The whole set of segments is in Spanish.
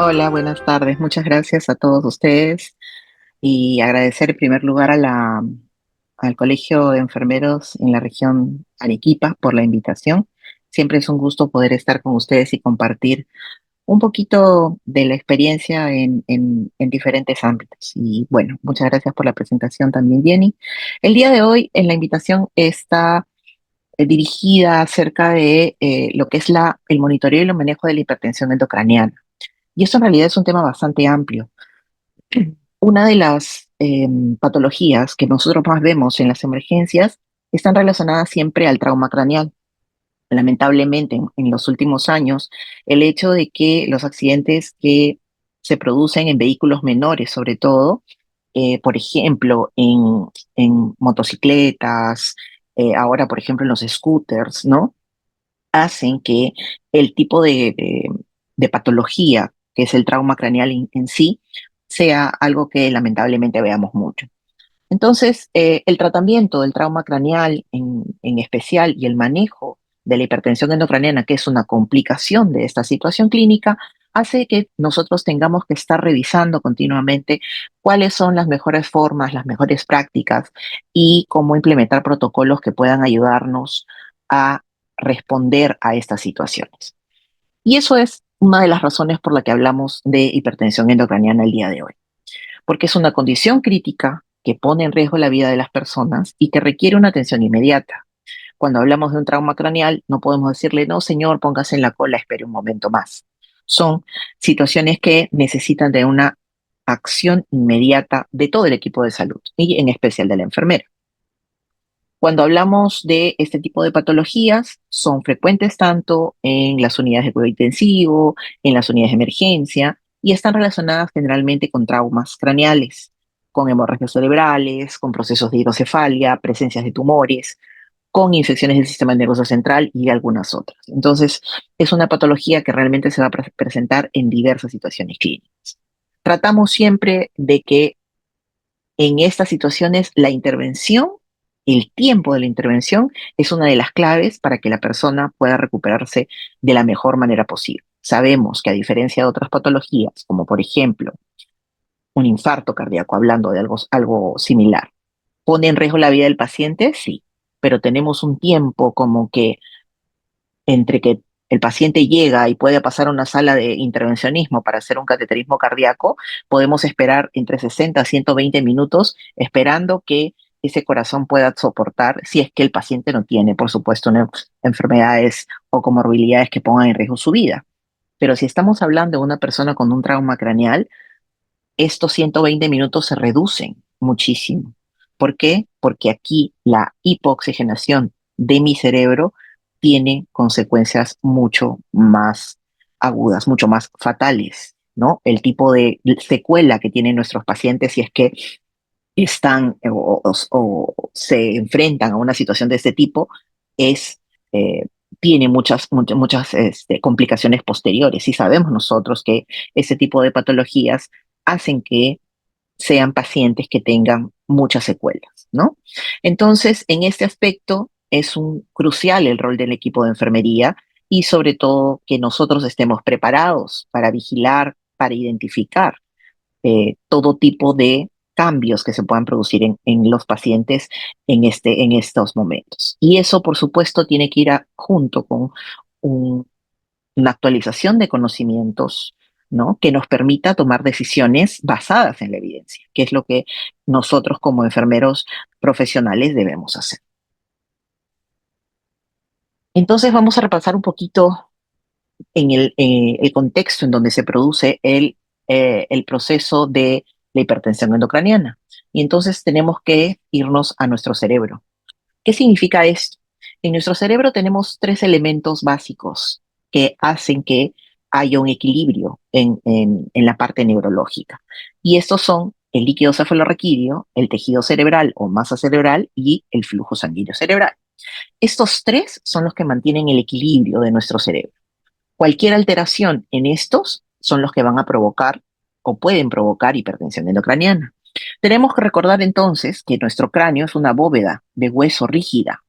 Hola, buenas tardes. Muchas gracias a todos ustedes y agradecer en primer lugar al Colegio de Enfermeros en la región Arequipa por la invitación. Siempre es un gusto poder estar con ustedes y compartir un poquito de la experiencia en diferentes ámbitos. Y bueno, muchas gracias por la presentación también, Jenny. El día de hoy en la invitación está dirigida acerca de lo que es el monitoreo y el manejo de la hipertensión endocraniana. Y esto en realidad es un tema bastante amplio. Una de las patologías que nosotros más vemos en las emergencias están relacionadas siempre al trauma craneal. Lamentablemente, en los últimos años, el hecho de que los accidentes que se producen en vehículos menores, sobre todo, por ejemplo, en motocicletas, ahora, por ejemplo, en los scooters, ¿no? Hacen que el tipo de patología, que es el trauma craneal en sí, sea algo que lamentablemente veamos mucho. Entonces, el tratamiento del trauma craneal en especial y el manejo de la hipertensión endocraniana, que es una complicación de esta situación clínica, hace que nosotros tengamos que estar revisando continuamente cuáles son las mejores formas, las mejores prácticas y cómo implementar protocolos que puedan ayudarnos a responder a estas situaciones. Y eso es una de las razones por la que hablamos de hipertensión endocraniana el día de hoy, porque es una condición crítica que pone en riesgo la vida de las personas y que requiere una atención inmediata. Cuando hablamos de un trauma craneal, no podemos decirle, no, señor, póngase en la cola, espere un momento más. Son situaciones que necesitan de una acción inmediata de todo el equipo de salud y en especial de la enfermera. Cuando hablamos de este tipo de patologías, son frecuentes tanto en las unidades de cuidado intensivo, en las unidades de emergencia, y están relacionadas generalmente con traumas craneales, con hemorragias cerebrales, con procesos de hidrocefalia, presencias de tumores, con infecciones del sistema nervioso central y algunas otras. Entonces, es una patología que realmente se va a presentar en diversas situaciones clínicas. Tratamos siempre de que en estas situaciones la intervención, el tiempo de la intervención es una de las claves para que la persona pueda recuperarse de la mejor manera posible. Sabemos que a diferencia de otras patologías, como por ejemplo un infarto cardíaco, hablando de algo similar, ¿pone en riesgo la vida del paciente? Sí, pero tenemos un tiempo como que entre que el paciente llega y puede pasar a una sala de intervencionismo para hacer un cateterismo cardíaco, podemos esperar entre 60 a 120 minutos esperando que ese corazón pueda soportar, si es que el paciente no tiene, por supuesto, enfermedades o comorbilidades que pongan en riesgo su vida. Pero si estamos hablando de una persona con un trauma craneal, estos 120 minutos se reducen muchísimo. ¿Por qué? Porque aquí la hipoxigenación de mi cerebro tiene consecuencias mucho más agudas, mucho más fatales, ¿no? El tipo de secuela que tienen nuestros pacientes si es que están o se enfrentan a una situación de este tipo es, eh, tiene muchas complicaciones posteriores. Y sabemos nosotros que ese tipo de patologías hacen que sean pacientes que tengan muchas secuelas, ¿no? Entonces, en este aspecto es un crucial el rol del equipo de enfermería y sobre todo que nosotros estemos preparados para vigilar, para identificar todo tipo de cambios que se puedan producir en los pacientes en estos momentos. Y eso, por supuesto, tiene que ir junto con un una actualización de conocimientos, ¿no? Que nos permita tomar decisiones basadas en la evidencia, que es lo que nosotros como enfermeros profesionales debemos hacer. Entonces vamos a repasar un poquito en el contexto en donde se produce el proceso de la hipertensión endocraniana. Y entonces tenemos que irnos a nuestro cerebro. ¿Qué significa esto? En nuestro cerebro tenemos tres elementos básicos que hacen que haya un equilibrio en la parte neurológica. Y estos son el líquido cefalorraquídeo, el tejido cerebral o masa cerebral y el flujo sanguíneo cerebral. Estos tres son los que mantienen el equilibrio de nuestro cerebro. Cualquier alteración en estos son los que van a provocar o pueden provocar hipertensión endocraniana. Tenemos que recordar entonces que nuestro cráneo es una bóveda de hueso rígida,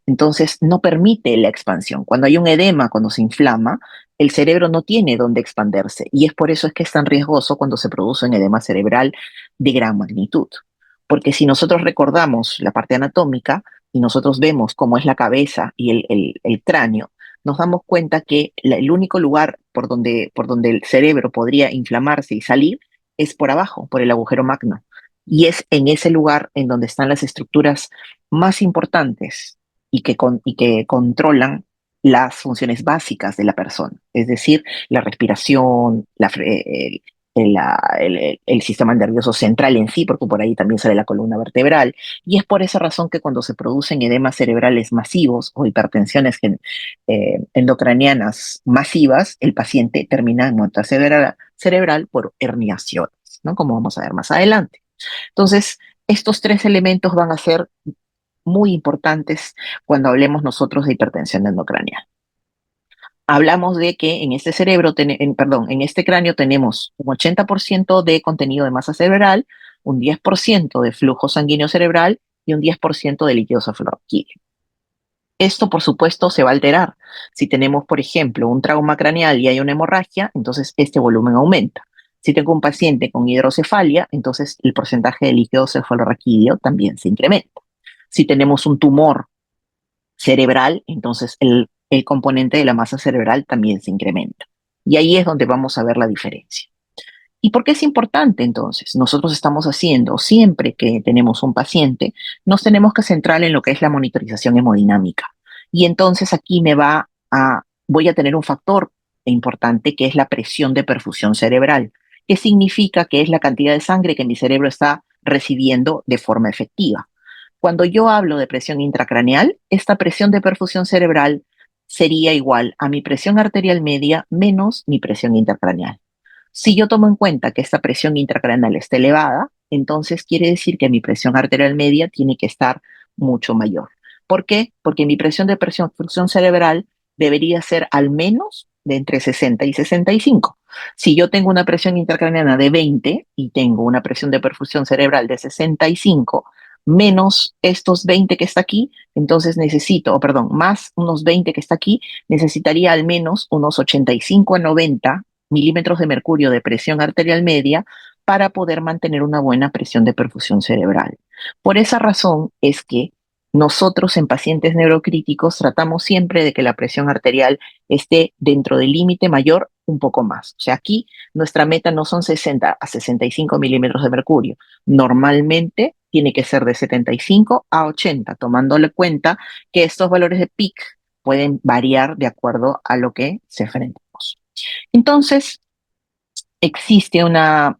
entonces no permite la expansión. Cuando hay un edema, cuando se inflama, el cerebro no tiene dónde expandirse y es por eso es que es tan riesgoso cuando se produce un edema cerebral de gran magnitud. Porque si nosotros recordamos la parte anatómica y nosotros vemos cómo es la cabeza y el cráneo, nos damos cuenta que el único lugar por donde el cerebro podría inflamarse y salir es por abajo, por el agujero magno. Y es en ese lugar en donde están las estructuras más importantes y que controlan las funciones básicas de la persona, es decir, la respiración, el sistema nervioso central en sí, porque por ahí también sale la columna vertebral, y es por esa razón que cuando se producen edemas cerebrales masivos o hipertensiones endocranianas masivas, el paciente termina en muerte cerebral por herniaciones, ¿no? Como vamos a ver más adelante. Entonces, estos tres elementos van a ser muy importantes cuando hablemos nosotros de hipertensión endocraniana. Hablamos de que en este cerebro, perdón, en este cráneo tenemos un 80% de contenido de masa cerebral, un 10% de flujo sanguíneo cerebral y un 10% de líquido cefalorraquídeo. Esto, por supuesto, se va a alterar. Si tenemos, por ejemplo, un trauma craneal y hay una hemorragia, entonces este volumen aumenta. Si tengo un paciente con hidrocefalia, entonces el porcentaje de líquido cefalorraquídeo también se incrementa. Si tenemos un tumor cerebral, entonces el componente de la masa cerebral también se incrementa. Y ahí es donde vamos a ver la diferencia. ¿Y por qué es importante entonces? Nosotros estamos haciendo, siempre que tenemos un paciente, nos tenemos que centrar en lo que es la monitorización hemodinámica. Y entonces aquí voy a tener un factor importante que es la presión de perfusión cerebral, que significa que es la cantidad de sangre que mi cerebro está recibiendo de forma efectiva. Cuando yo hablo de presión intracraneal, esta presión de perfusión cerebral sería igual a mi presión arterial media menos mi presión intracraneal. Si yo tomo en cuenta que esta presión intracraneal está elevada, entonces quiere decir que mi presión arterial media tiene que estar mucho mayor. ¿Por qué? Porque mi presión de perfusión cerebral debería ser al menos de entre 60 y 65. Si yo tengo una presión intracraneana de 20 y tengo una presión de perfusión cerebral de 65, menos estos 20 que está aquí, entonces necesito, perdón, más unos 20 que está aquí, necesitaría al menos unos 85 a 90 milímetros de mercurio de presión arterial media para poder mantener una buena presión de perfusión cerebral. Por esa razón es que nosotros en pacientes neurocríticos tratamos siempre de que la presión arterial esté dentro del límite mayor un poco más. O sea, aquí nuestra meta no son 60 a 65 milímetros de mercurio. Normalmente tiene que ser de 75 a 80, tomándole cuenta que estos valores de peak pueden variar de acuerdo a lo que se enfrentamos. Entonces, existe una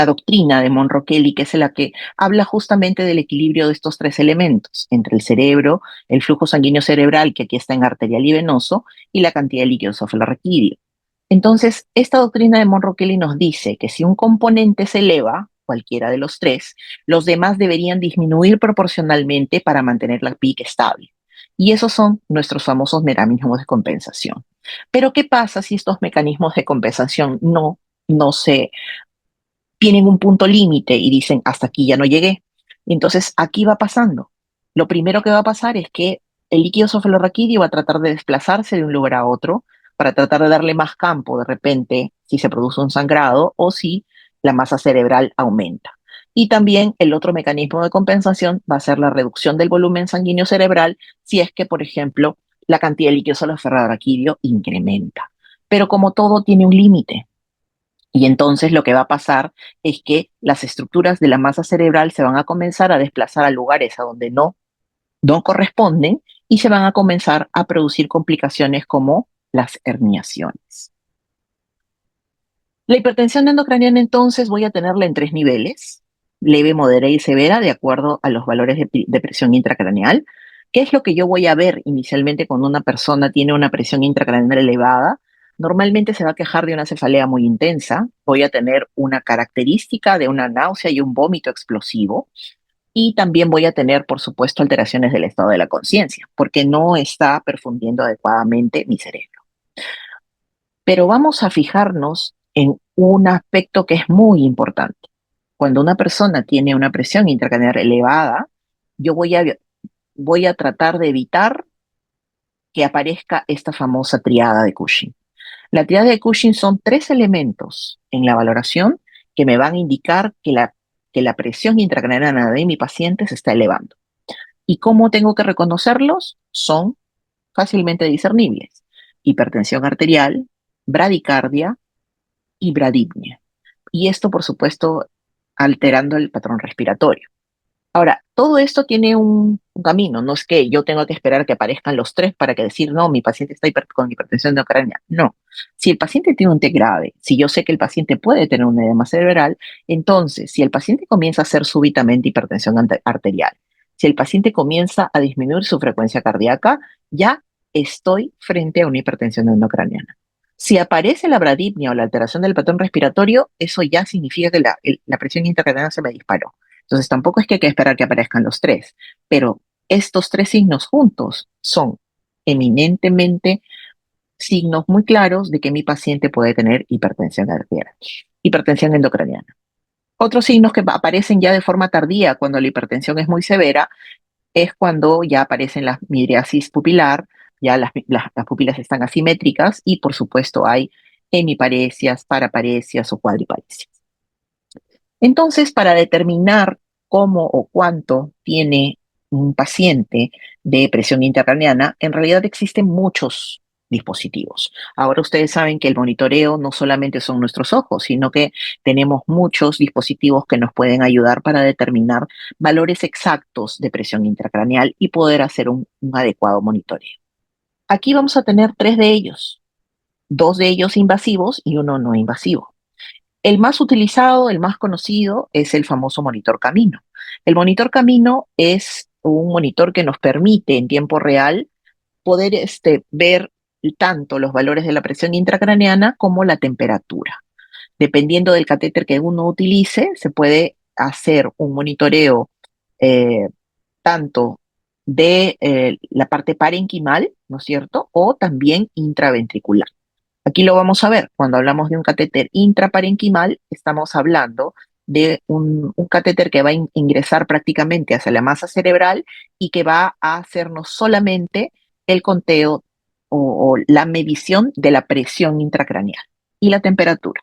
doctrina de Monroe Kelly que es la que habla justamente del equilibrio de estos tres elementos, entre el cerebro, el flujo sanguíneo cerebral, que aquí está en arterial y venoso, y la cantidad de líquido cefalorraquídeo. Entonces, esta doctrina de Monroe Kelly nos dice que si un componente se eleva, cualquiera de los tres, los demás deberían disminuir proporcionalmente para mantener la PIC estable. Y esos son nuestros famosos mecanismos de compensación. Pero ¿qué pasa si estos mecanismos de compensación no se tienen un punto límite y dicen hasta aquí ya no llegué? Entonces aquí va pasando. Lo primero que va a pasar es que el líquido cefalorraquídeo va a tratar de desplazarse de un lugar a otro para tratar de darle más campo de repente si se produce un sangrado o si la masa cerebral aumenta. Y también el otro mecanismo de compensación va a ser la reducción del volumen sanguíneo cerebral si es que, por ejemplo, la cantidad de líquido cefalorraquídeo incrementa. Pero como todo tiene un límite, y entonces lo que va a pasar es que las estructuras de la masa cerebral se van a comenzar a desplazar a lugares a donde no corresponden y se van a comenzar a producir complicaciones como las herniaciones. La hipertensión endocraniana entonces voy a tenerla en tres niveles, leve, moderada y severa, de acuerdo a los valores de presión intracraneal. ¿Qué es lo que yo voy a ver inicialmente cuando una persona tiene una presión intracraneal elevada? Normalmente se va a quejar de una cefalea muy intensa, voy a tener una característica de una náusea y un vómito explosivo, y también voy a tener, por supuesto, alteraciones del estado de la conciencia, porque no está perfundiendo adecuadamente mi cerebro. Pero vamos a fijarnos en un aspecto que es muy importante. Cuando una persona tiene una presión intracraneal elevada, yo voy a tratar de evitar que aparezca esta famosa triada de Cushing. La triada de Cushing son tres elementos en la valoración que me van a indicar que la presión intracraniana de mi paciente se está elevando. ¿Y cómo tengo que reconocerlos? Son fácilmente discernibles. Hipertensión arterial, bradicardia y bradipnia. Y esto, por supuesto, alterando el patrón respiratorio. Ahora, todo esto tiene un camino, no es que yo tenga que esperar que aparezcan los tres para que decir, no, mi paciente está con hipertensión intracraniana. No. Si el paciente tiene un T grave, si yo sé que el paciente puede tener un edema cerebral, entonces, si el paciente comienza a hacer súbitamente hipertensión arterial, si el paciente comienza a disminuir su frecuencia cardíaca, ya estoy frente a una hipertensión endocraniana. Si aparece la bradipnia o la alteración del patrón respiratorio, eso ya significa que la presión intracraniana se me disparó. Entonces tampoco es que hay que esperar que aparezcan los tres, pero estos tres signos juntos son eminentemente signos muy claros de que mi paciente puede tener hipertensión arterial, hipertensión endocraniana. Otros signos que aparecen ya de forma tardía cuando la hipertensión es muy severa es cuando ya aparecen la midriasis pupilar, ya las pupilas están asimétricas y por supuesto hay hemiparesias, paraparesias o cuadriparesias. Entonces, para determinar cómo o cuánto tiene un paciente de presión intracraniana, en realidad existen muchos dispositivos. Ahora ustedes saben que el monitoreo no solamente son nuestros ojos, sino que tenemos muchos dispositivos que nos pueden ayudar para determinar valores exactos de presión intracraneal y poder hacer un adecuado monitoreo. Aquí vamos a tener tres de ellos, dos de ellos invasivos y uno no invasivo. El más utilizado, el más conocido, es el famoso monitor Camino. El monitor Camino es un monitor que nos permite en tiempo real poder ver tanto los valores de la presión intracraneana como la temperatura. Dependiendo del catéter que uno utilice, se puede hacer un monitoreo eh, tanto de la parte parenquimal, ¿no es cierto? O también intraventricular. Aquí lo vamos a ver. Cuando hablamos de un catéter intraparenquimal, estamos hablando de un catéter que va a ingresar prácticamente hacia la masa cerebral y que va a hacernos solamente el conteo o la medición de la presión intracraneal y la temperatura.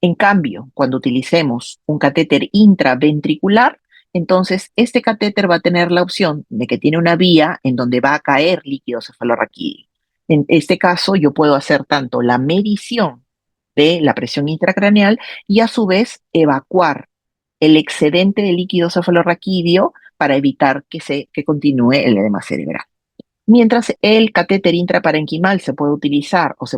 En cambio, cuando utilicemos un catéter intraventricular, entonces este catéter va a tener la opción de que tiene una vía en donde va a caer líquido cefalorraquídeo. En este caso, yo puedo hacer tanto la medición de la presión intracraneal y a su vez evacuar el excedente de líquido cefalorraquídeo para evitar que continúe el edema cerebral. Mientras el catéter intraparenquimal se puede utilizar o se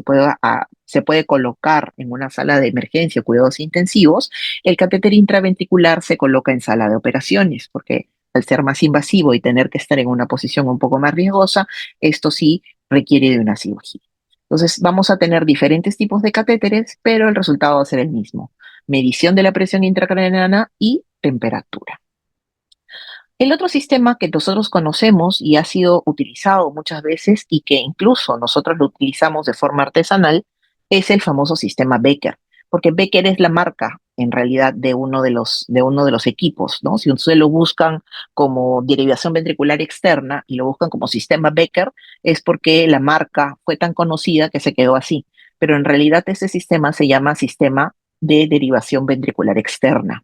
puede colocar en una sala de emergencia o cuidados intensivos, el catéter intraventricular se coloca en sala de operaciones, porque al ser más invasivo y tener que estar en una posición un poco más riesgosa, esto sí requiere de una cirugía. Entonces vamos a tener diferentes tipos de catéteres, pero el resultado va a ser el mismo: medición de la presión intracraniana y temperatura. El otro sistema que nosotros conocemos y ha sido utilizado muchas veces y que incluso nosotros lo utilizamos de forma artesanal es el famoso sistema Becker, porque Becker es la marca en realidad de uno de los equipos, ¿no? Si ustedes lo buscan como derivación ventricular externa y lo buscan como sistema Becker, es porque la marca fue tan conocida que se quedó así, pero en realidad ese sistema se llama sistema de derivación ventricular externa.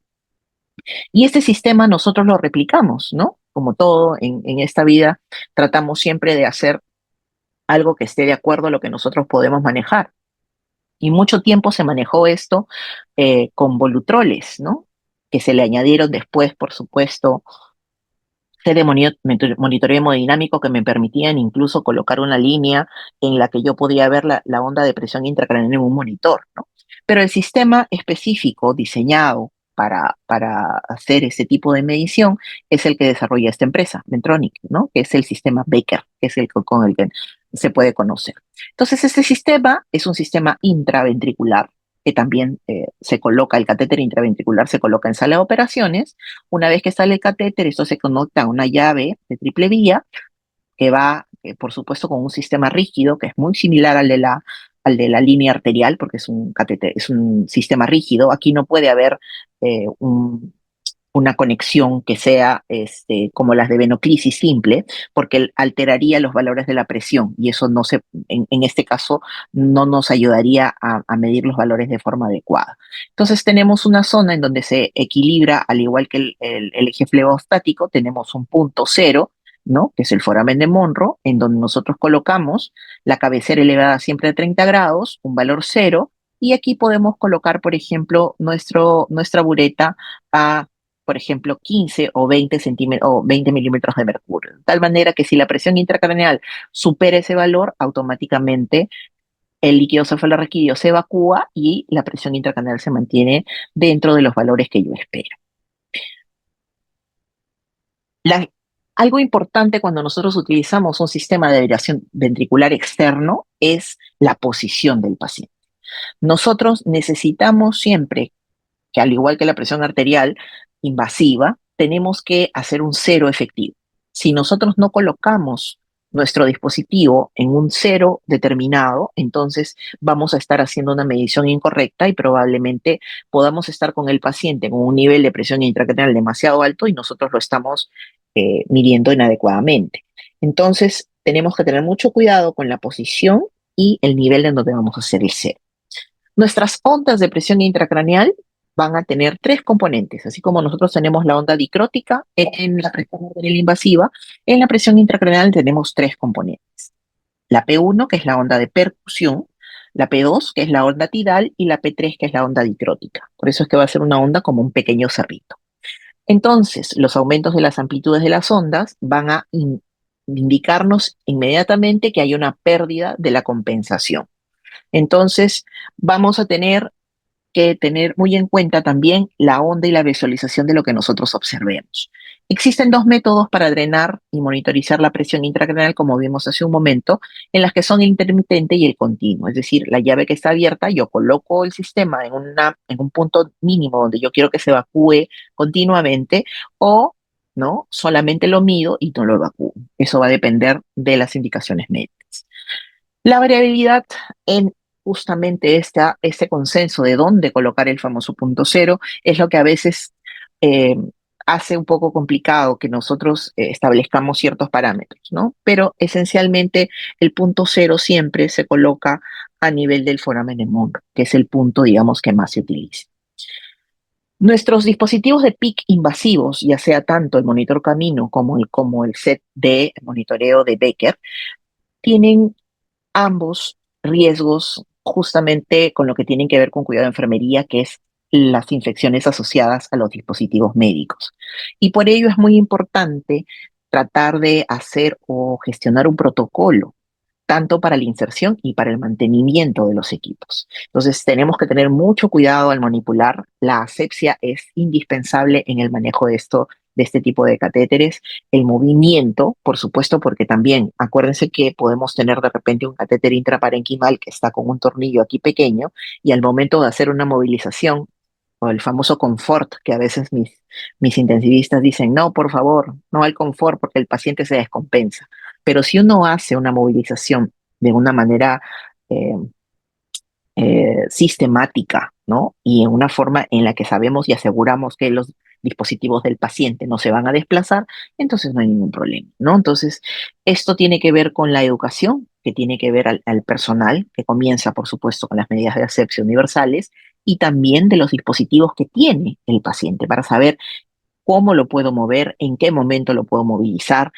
Y este sistema nosotros lo replicamos, ¿no? Como todo en esta vida, tratamos siempre de hacer algo que esté de acuerdo a lo que nosotros podemos manejar. Y mucho tiempo se manejó esto con volutroles, ¿no? Que se le añadieron después, por supuesto, de monitoreo hemodinámico que me permitían incluso colocar una línea en la que yo podía ver la onda de presión intracraneal en un monitor, ¿no? Pero el sistema específico diseñado para hacer ese tipo de medición es el que desarrolla esta empresa, Medtronic, ¿no? Que es el sistema Baker, que es el con el que se puede conocer. Entonces, este sistema es un sistema intraventricular que también se coloca, el catéter intraventricular se coloca en sala de operaciones. Una vez que sale el catéter, esto se conecta a una llave de triple vía que va, por supuesto, con un sistema rígido que es muy similar al de la línea arterial, porque es un catéter, es un sistema rígido. Aquí no puede haber eh, un, una conexión que sea como las de venoclisis simple, porque alteraría los valores de la presión y eso no se, en este caso no nos ayudaría a medir los valores de forma adecuada. Entonces tenemos una zona en donde se equilibra, al igual que el eje flebostático, tenemos un punto cero, ¿no? Que es el foramen de Monroe, en donde nosotros colocamos la cabecera elevada siempre a 30 grados, un valor cero, y aquí podemos colocar, por ejemplo, nuestra bureta a, por ejemplo, 15 o 20 centímetros o 20 milímetros de mercurio. De tal manera que si la presión intracraneal supera ese valor, automáticamente el líquido cefalorraquídeo se evacúa y la presión intracraneal se mantiene dentro de los valores que yo espero. La- Algo importante cuando nosotros utilizamos un sistema de aireación ventricular externo es la posición del paciente. Nosotros necesitamos siempre que, al igual que la presión arterial invasiva, tenemos que hacer un cero efectivo. Si nosotros no colocamos nuestro dispositivo en un cero determinado, entonces vamos a estar haciendo una medición incorrecta y probablemente podamos estar con el paciente con un nivel de presión intracraneal demasiado alto y nosotros lo estamos midiendo inadecuadamente. Entonces, tenemos que tener mucho cuidado con la posición y el nivel en donde vamos a hacer el cero. Nuestras ondas de presión intracraneal van a tener tres componentes, así como nosotros tenemos la onda dicrótica en la presión arterial invasiva, en la presión intracraneal tenemos tres componentes. La P1, que es la onda de percusión, la P2, que es la onda tidal, y la P3, que es la onda dicrótica. Por eso es que va a ser una onda como un pequeño cerrito. Entonces, los aumentos de las amplitudes de las ondas van a indicarnos inmediatamente que hay una pérdida de la compensación. Entonces, vamos a tener que tener muy en cuenta también la onda y la visualización de lo que nosotros observemos. Existen dos métodos para drenar y monitorizar la presión intracraneal, como vimos hace un momento, en las que son el intermitente y el continuo. Es decir, la llave que está abierta, yo coloco el sistema en un punto mínimo donde yo quiero que se evacúe continuamente, o no, solamente lo mido y no lo evacúo. Eso va a depender de las indicaciones médicas. La variabilidad en justamente este consenso de dónde colocar el famoso punto cero es lo que a veces eh, hace un poco complicado que nosotros establezcamos ciertos parámetros, ¿no? Pero esencialmente el punto cero siempre se coloca a nivel del foramen de Monroe, que es el punto, digamos, que más se utiliza. Nuestros dispositivos de PIC invasivos, ya sea tanto el monitor camino como el set de monitoreo de Becker, tienen ambos riesgos justamente con lo que tienen que ver con cuidado de enfermería, que es las infecciones asociadas a los dispositivos médicos. Y por ello es muy importante tratar de hacer o gestionar un protocolo tanto para la inserción y para el mantenimiento de los equipos. Entonces, tenemos que tener mucho cuidado al manipular. La asepsia es indispensable en el manejo de este tipo de catéteres. El movimiento, por supuesto, porque también acuérdense que podemos tener de repente un catéter intraparenquimal que está con un tornillo aquí pequeño y al momento de hacer una movilización o el famoso confort, que a veces mis intensivistas dicen, no, por favor, no al confort porque el paciente se descompensa. Pero si uno hace una movilización de una manera eh, sistemática, ¿no? Y en una forma en la que sabemos y aseguramos que los dispositivos del paciente no se van a desplazar, entonces no hay ningún problema, ¿no? Entonces, esto tiene que ver con la educación, que tiene que ver al personal, que comienza, por supuesto, con las medidas de asepsia universales, y también de los dispositivos que tiene el paciente para saber cómo lo puedo mover, en qué momento lo puedo movilizar,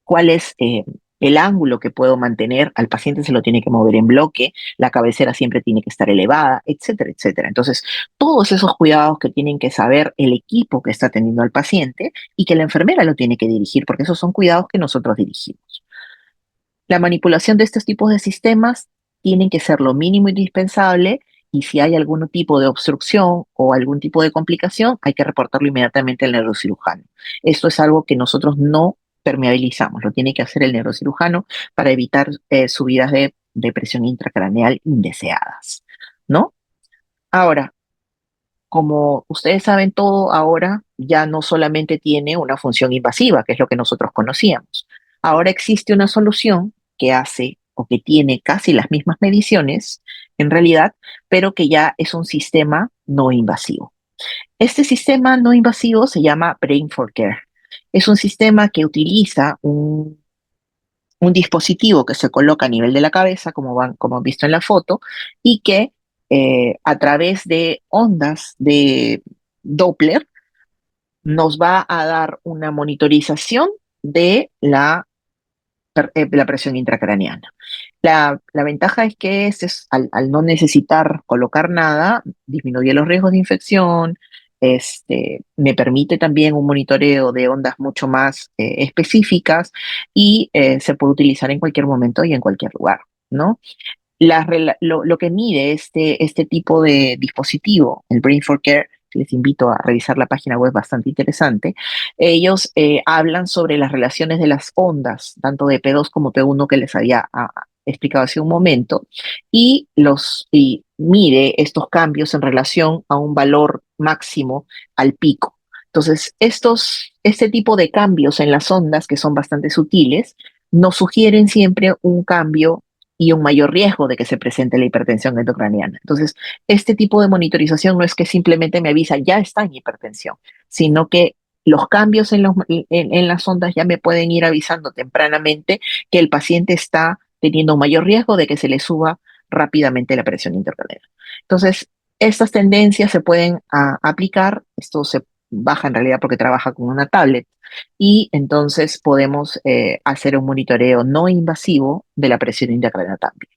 cuál es el ángulo que puedo mantener, al paciente se lo tiene que mover en bloque, la cabecera siempre tiene que estar elevada, etcétera, etcétera. Entonces, todos esos cuidados que tienen que saber el equipo que está teniendo al paciente y que la enfermera lo tiene que dirigir, porque esos son cuidados que nosotros dirigimos. La manipulación de estos tipos de sistemas tienen que ser lo mínimo indispensable y si hay algún tipo de obstrucción o algún tipo de complicación, hay que reportarlo inmediatamente al neurocirujano. Esto es algo que nosotros no permeabilizamos, lo tiene que hacer el neurocirujano para evitar subidas de presión intracraneal indeseadas, ¿no? Ahora, como ustedes saben, todo ahora ya no solamente tiene una función invasiva, que es lo que nosotros conocíamos. Ahora existe una solución que hace o que tiene casi las mismas mediciones, en realidad, pero que ya es un sistema no invasivo. Este sistema no invasivo se llama Brain for Care. Es un sistema que utiliza un dispositivo que se coloca a nivel de la cabeza, como han visto en la foto, y que a través de ondas de Doppler nos va a dar una monitorización de la presión intracraneana. La ventaja es que al no necesitar colocar nada, disminuye los riesgos de infección, me permite también un monitoreo de ondas mucho más específicas y se puede utilizar en cualquier momento y en cualquier lugar, ¿no? Lo que mide este tipo de dispositivo, el Brain for Care, les invito a revisar la página web, bastante interesante. Ellos hablan sobre las relaciones de las ondas, tanto de P2 como P1 que les había explicado hace un momento, y mide estos cambios en relación a un valor máximo al pico. Entonces, este tipo de cambios en las ondas, que son bastante sutiles, nos sugieren siempre un cambio y un mayor riesgo de que se presente la hipertensión endocraniana. Entonces, este tipo de monitorización no es que simplemente me avisa ya está en hipertensión, sino que los cambios en las ondas ya me pueden ir avisando tempranamente que el paciente está teniendo un mayor riesgo de que se le suba rápidamente la presión intracraniana. Entonces, estas tendencias se pueden aplicar, esto se baja en realidad porque trabaja con una tablet, y entonces podemos hacer un monitoreo no invasivo de la presión intracraniana también.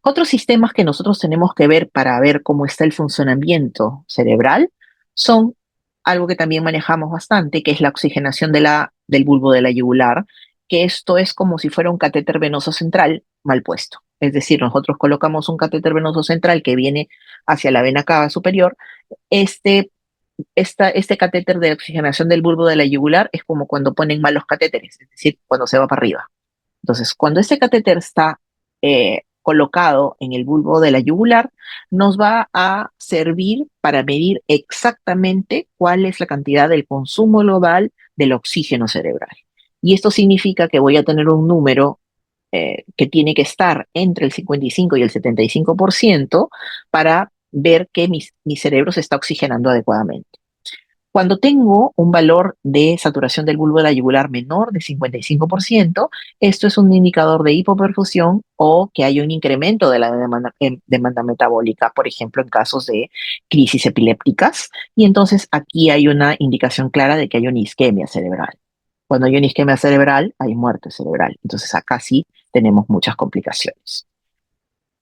Otros sistemas que nosotros tenemos que ver para ver cómo está el funcionamiento cerebral son algo que también manejamos bastante, que es la oxigenación del bulbo de la yugular, que esto es como si fuera un catéter venoso central mal puesto. Es decir, nosotros colocamos un catéter venoso central que viene hacia la vena cava superior. Este este catéter de oxigenación del bulbo de la yugular es como cuando ponen mal los catéteres, es decir, cuando se va para arriba. Entonces, cuando este catéter está colocado en el bulbo de la yugular, nos va a servir para medir exactamente cuál es la cantidad del consumo global del oxígeno cerebral. Y esto significa que voy a tener un número que tiene que estar entre el 55 y el 75% para ver que mi cerebro se está oxigenando adecuadamente. Cuando tengo un valor de saturación del bulbo de la yugular menor de 55%, esto es un indicador de hipoperfusión o que hay un incremento de la demanda metabólica, por ejemplo, en casos de crisis epilépticas. Y entonces aquí hay una indicación clara de que hay una isquemia cerebral. Cuando hay una isquemia cerebral, hay muerte cerebral. Entonces acá sí tenemos muchas complicaciones.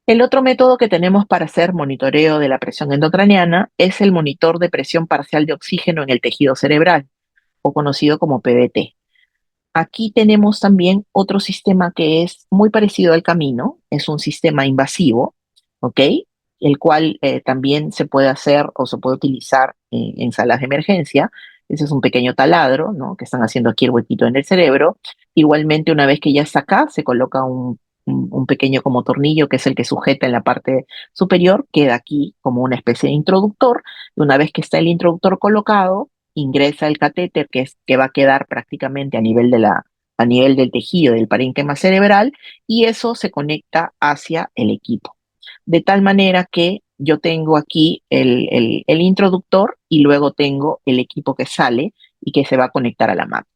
El otro método que tenemos para hacer monitoreo de la presión endocraniana es el monitor de presión parcial de oxígeno en el tejido cerebral, o conocido como PBT. Aquí tenemos también otro sistema que es muy parecido al Camino, es un sistema invasivo, ¿ok? El cual también se puede hacer o se puede utilizar en salas de emergencia. Ese es un pequeño taladro, ¿no? Que están haciendo aquí el huequito en el cerebro. Igualmente, una vez que ya está acá, se coloca un pequeño como tornillo que es el que sujeta en la parte superior, queda aquí como una especie de introductor. Y una vez que está el introductor colocado, ingresa el catéter que va a quedar prácticamente a nivel del tejido del parénquima cerebral, y eso se conecta hacia el equipo. De tal manera que yo tengo aquí el introductor y luego tengo el equipo que sale y que se va a conectar a la máquina.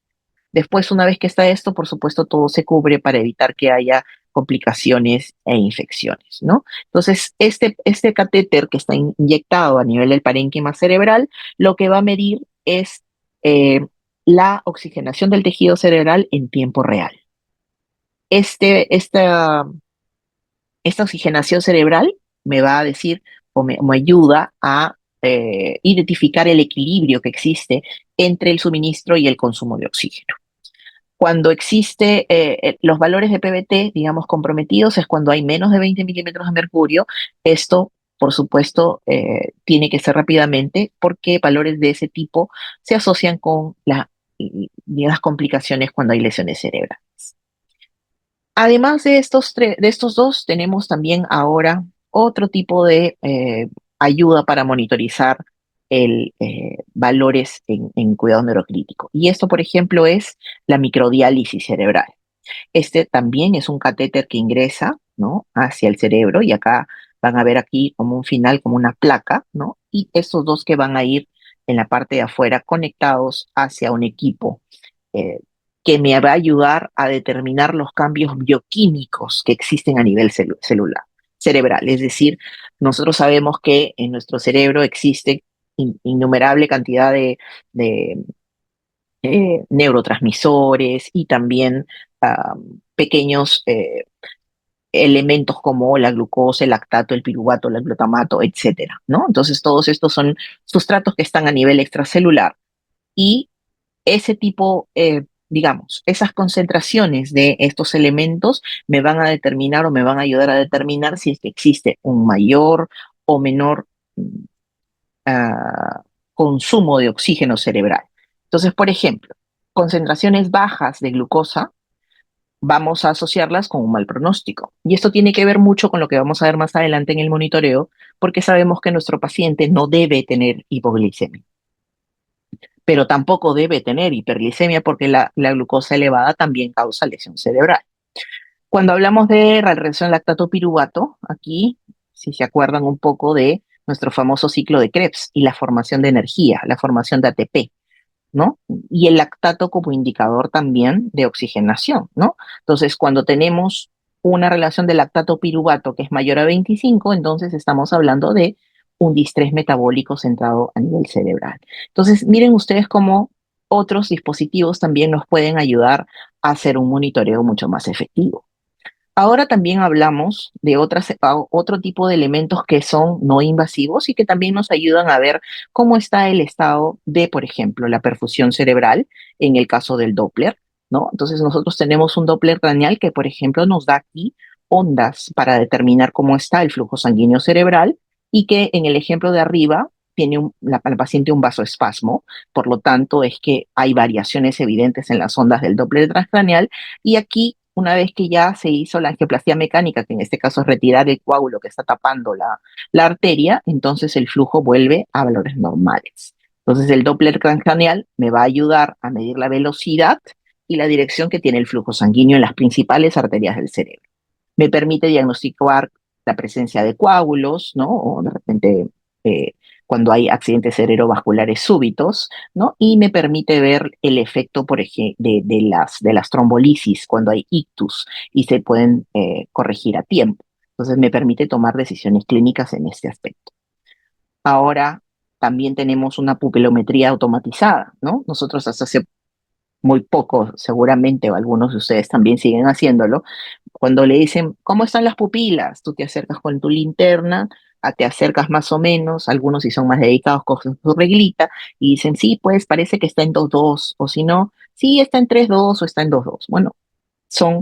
Después, una vez que está esto, por supuesto, todo se cubre para evitar que haya complicaciones e infecciones, ¿no? Entonces, este catéter que está inyectado a nivel del parénquima cerebral, lo que va a medir es eh, la oxigenación del tejido cerebral en tiempo real. Esta oxigenación cerebral me va a decir o me ayuda a identificar el equilibrio que existe entre el suministro y el consumo de oxígeno. Cuando existe los valores de PBT, digamos, comprometidos, es cuando hay menos de 20 milímetros de mercurio. Esto, por supuesto, tiene que ser rápidamente porque valores de ese tipo se asocian con las complicaciones cuando hay lesiones cerebrales. Además de estos dos, tenemos también ahora otro tipo de ayuda para monitorizar valores en cuidado neurocrítico. Y esto, por ejemplo, es la microdiálisis cerebral. Este también es un catéter que ingresa, ¿no?, hacia el cerebro, y acá van a ver aquí como un final, como una placa, ¿no? Y estos dos que van a ir en la parte de afuera conectados hacia un equipo eh, que me va a ayudar a determinar los cambios bioquímicos que existen a nivel celular, cerebral. Es decir, nosotros sabemos que en nuestro cerebro existe innumerable cantidad de neurotransmisores y también pequeños elementos como la glucosa, el lactato, el piruvato, el glutamato, etcétera, ¿no? Entonces, todos estos son sustratos que están a nivel extracelular y ese tipo, digamos, esas concentraciones de estos elementos me van a determinar o me van a ayudar a determinar si es que existe un mayor o menor mm, ah, consumo de oxígeno cerebral. Entonces, por ejemplo, concentraciones bajas de glucosa vamos a asociarlas con un mal pronóstico. Y esto tiene que ver mucho con lo que vamos a ver más adelante en el monitoreo, porque sabemos que nuestro paciente no debe tener hipoglicemia, pero tampoco debe tener hiperglicemia porque la glucosa elevada también causa lesión cerebral. Cuando hablamos de la reacción lactato-piruvato, aquí, si se acuerdan un poco de nuestro famoso ciclo de Krebs y la formación de energía, la formación de ATP, ¿no? Y el lactato como indicador también de oxigenación, ¿no? Entonces, cuando tenemos una relación de lactato-piruvato que es mayor a 25, entonces estamos hablando de un distrés metabólico centrado a nivel cerebral. Entonces, miren ustedes cómo otros dispositivos también nos pueden ayudar a hacer un monitoreo mucho más efectivo. Ahora también hablamos de otro tipo de elementos que son no invasivos y que también nos ayudan a ver cómo está el estado de, por ejemplo, la perfusión cerebral en el caso del Doppler, ¿no? Entonces nosotros tenemos un Doppler craneal que, por ejemplo, nos da aquí ondas para determinar cómo está el flujo sanguíneo cerebral y que en el ejemplo de arriba tiene la paciente un vasoespasmo, por lo tanto es que hay variaciones evidentes en las ondas del Doppler transcraneal y aquí, una vez que ya se hizo la angioplastia mecánica, que en este caso es retirar el coágulo que está tapando la arteria, entonces el flujo vuelve a valores normales. Entonces el Doppler transcraneal me va a ayudar a medir la velocidad y la dirección que tiene el flujo sanguíneo en las principales arterias del cerebro. Me permite diagnosticar la presencia de coágulos, ¿no? O de repente eh, cuando hay accidentes cerebrovasculares súbitos, ¿no? Y me permite ver el efecto, por ejemplo, de las trombolisis cuando hay ictus y se pueden corregir a tiempo. Entonces me permite tomar decisiones clínicas en este aspecto. Ahora también tenemos una pupilometría automatizada, ¿no? Nosotros hasta hace muy poco, seguramente, o algunos de ustedes también siguen haciéndolo, cuando le dicen, ¿cómo están las pupilas? Tú te acercas con tu linterna, te acercas más o menos, algunos si son más dedicados cogen su reglita y dicen, sí, pues parece que está en 2,2, o si no, sí, está en 3,2 o está en 2,2. Bueno, son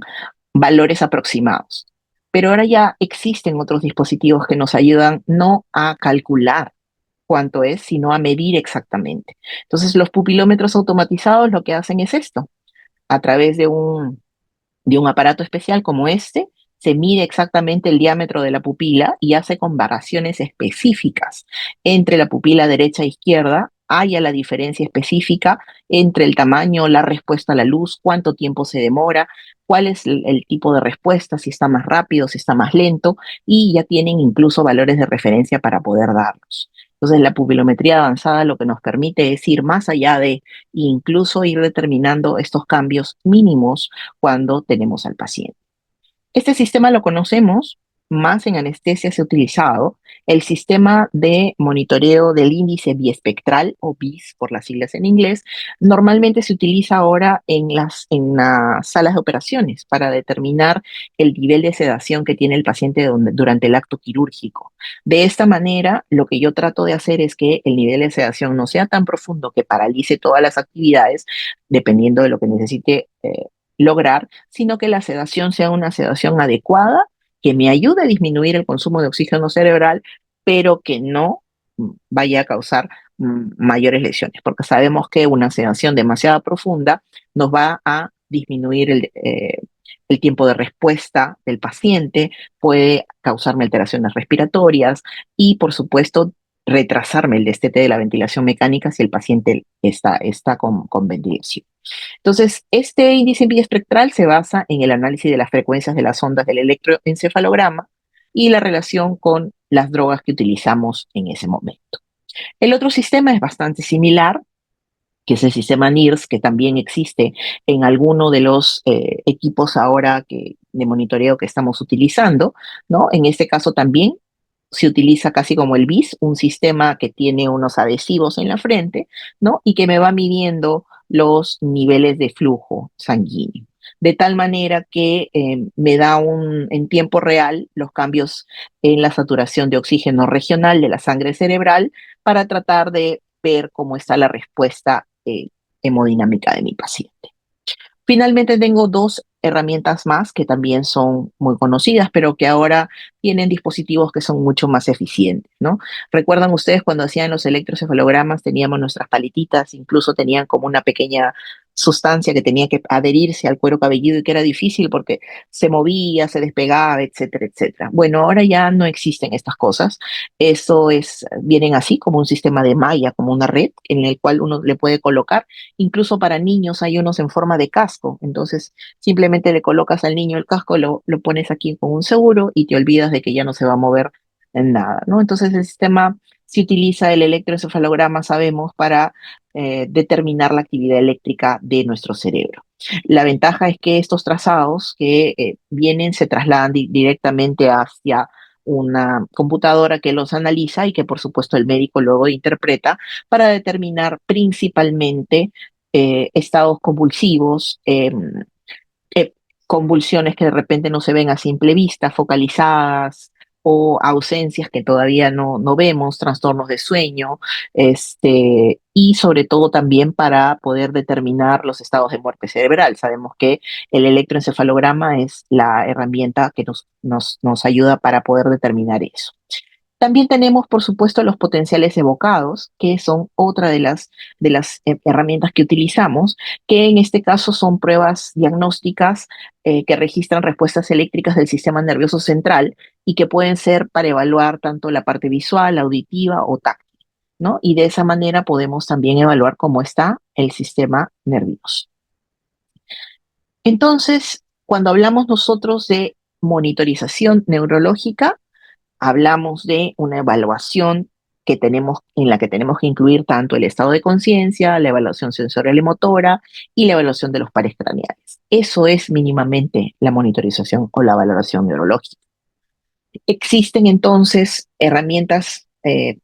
valores aproximados. Pero ahora ya existen otros dispositivos que nos ayudan no a calcular cuánto es, sino a medir exactamente. Entonces, los pupilómetros automatizados lo que hacen es esto, a través de un aparato especial como este, se mide exactamente el diámetro de la pupila y hace comparaciones específicas entre la pupila derecha e izquierda. Haya la diferencia específica entre el tamaño, la respuesta a la luz, cuánto tiempo se demora, cuál es el tipo de respuesta, si está más rápido, si está más lento, y ya tienen incluso valores de referencia para poder darlos. Entonces, la pupilometría avanzada lo que nos permite es ir más allá de e incluso ir determinando estos cambios mínimos cuando tenemos al paciente. Este sistema lo conocemos, más en anestesia se ha utilizado, el sistema de monitoreo del índice biespectral, o BIS por las siglas en inglés, normalmente se utiliza ahora en las salas de operaciones para determinar el nivel de sedación que tiene el paciente durante el acto quirúrgico. De esta manera, lo que yo trato de hacer es que el nivel de sedación no sea tan profundo que paralice todas las actividades, dependiendo de lo que necesite lograr, sino que la sedación sea una sedación adecuada, que me ayude a disminuir el consumo de oxígeno cerebral, pero que no vaya a causar mayores lesiones, porque sabemos que una sedación demasiado profunda nos va a disminuir el tiempo de respuesta del paciente, puede causarme alteraciones respiratorias y, por supuesto, retrasarme el destete de la ventilación mecánica si el paciente está con ventilación. Entonces, este índice biespectral se basa en el análisis de las frecuencias de las ondas del electroencefalograma y la relación con las drogas que utilizamos en ese momento. El otro sistema es bastante similar, que es el sistema NIRS, que también existe en alguno de los equipos ahora de monitoreo que estamos utilizando, ¿no? En este caso también se utiliza casi como el BIS, un sistema que tiene unos adhesivos en la frente, ¿no? Y que me va midiendo los niveles de flujo sanguíneo. De tal manera que me da en tiempo real los cambios en la saturación de oxígeno regional de la sangre cerebral para tratar de ver cómo está la respuesta hemodinámica de mi paciente. Finalmente tengo dos herramientas más que también son muy conocidas, pero que ahora tienen dispositivos que son mucho más eficientes, ¿no? ¿Recuerdan ustedes cuando hacían los electrocefalogramas, teníamos nuestras paletitas, incluso tenían como una pequeña sustancia que tenía que adherirse al cuero cabelludo y que era difícil porque se movía, se despegaba, etcétera, etcétera? Bueno, ahora ya no existen estas cosas. Vienen así como un sistema de malla, como una red en el cual uno le puede colocar. Incluso para niños hay unos en forma de casco, entonces simplemente le colocas al niño el casco, lo pones aquí con un seguro y te olvidas de que ya no se va a mover en nada, ¿no? Entonces el sistema se utiliza el electroencefalograma, sabemos, para determinar la actividad eléctrica de nuestro cerebro. La ventaja es que estos trazados que vienen se trasladan directamente hacia una computadora que los analiza y que por supuesto el médico luego interpreta para determinar principalmente estados convulsivos, eh, convulsiones que de repente no se ven a simple vista, focalizadas o ausencias que todavía no vemos, trastornos de sueño, y sobre todo también para poder determinar los estados de muerte cerebral. Sabemos que el electroencefalograma es la herramienta que nos ayuda para poder determinar eso. También tenemos, por supuesto, los potenciales evocados, que son otra de las herramientas que utilizamos, que en este caso son pruebas diagnósticas que registran respuestas eléctricas del sistema nervioso central y que pueden ser para evaluar tanto la parte visual, auditiva o táctil, ¿no? Y de esa manera podemos también evaluar cómo está el sistema nervioso. Entonces, cuando hablamos nosotros de monitorización neurológica, hablamos de una evaluación en la que tenemos que incluir tanto el estado de conciencia, la evaluación sensorial y motora y la evaluación de los pares craneales. Eso es mínimamente la monitorización o la valoración neurológica. Existen entonces herramientas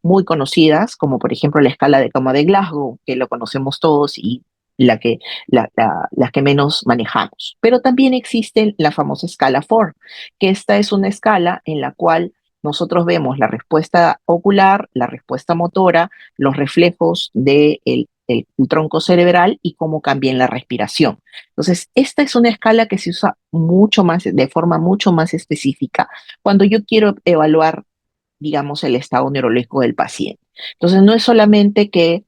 muy conocidas, como por ejemplo la escala de coma de Glasgow, que lo conocemos todos y las que menos manejamos. Pero también existe la famosa escala FOR, que esta es una escala en la cual nosotros vemos la respuesta ocular, la respuesta motora, los reflejos del el tronco cerebral y cómo cambia en la respiración. Entonces, esta es una escala que se usa mucho más, de forma mucho más específica cuando yo quiero evaluar, digamos, el estado neurológico del paciente. Entonces, no es solamente que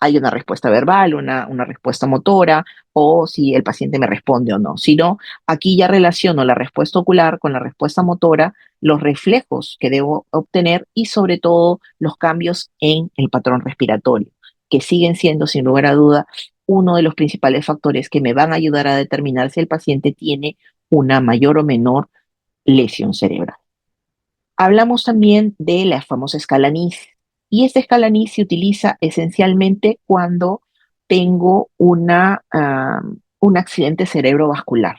hay una respuesta verbal, una respuesta motora, o si el paciente me responde o no, sino aquí ya relaciono la respuesta ocular con la respuesta motora, los reflejos que debo obtener y sobre todo los cambios en el patrón respiratorio, que siguen siendo, sin lugar a duda, uno de los principales factores que me van a ayudar a determinar si el paciente tiene una mayor o menor lesión cerebral. Hablamos también de la famosa escala NIS, y esta escala NIS se utiliza esencialmente cuando tengo un accidente cerebrovascular.